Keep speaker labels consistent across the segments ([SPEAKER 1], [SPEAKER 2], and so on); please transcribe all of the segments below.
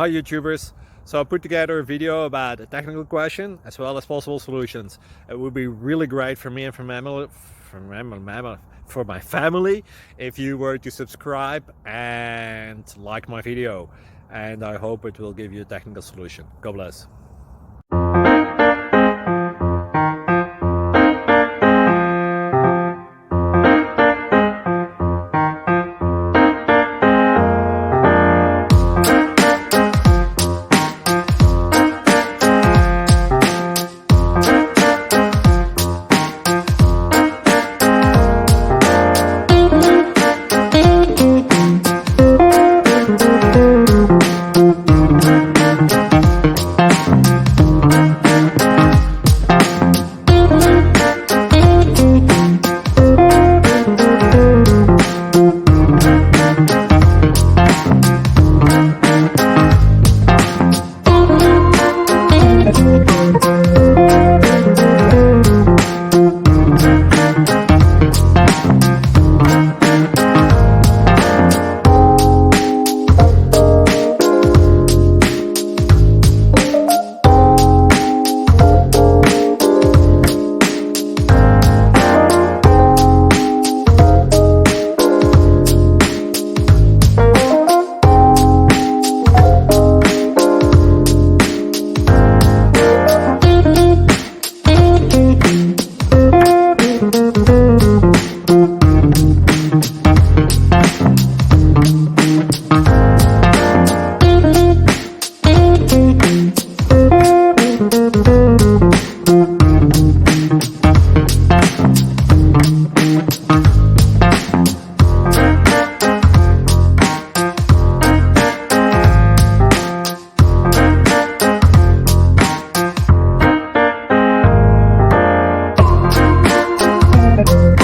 [SPEAKER 1] Hi YouTubers. So I put together a video about a technical question as well as possible solutions. It would be really great for me and for my family if you were to subscribe and like my video. And I hope it will give you a technical solution. God bless.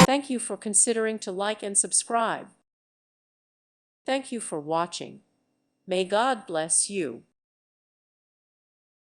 [SPEAKER 2] Thank you for considering to like and subscribe. Thank you for watching. May God bless you.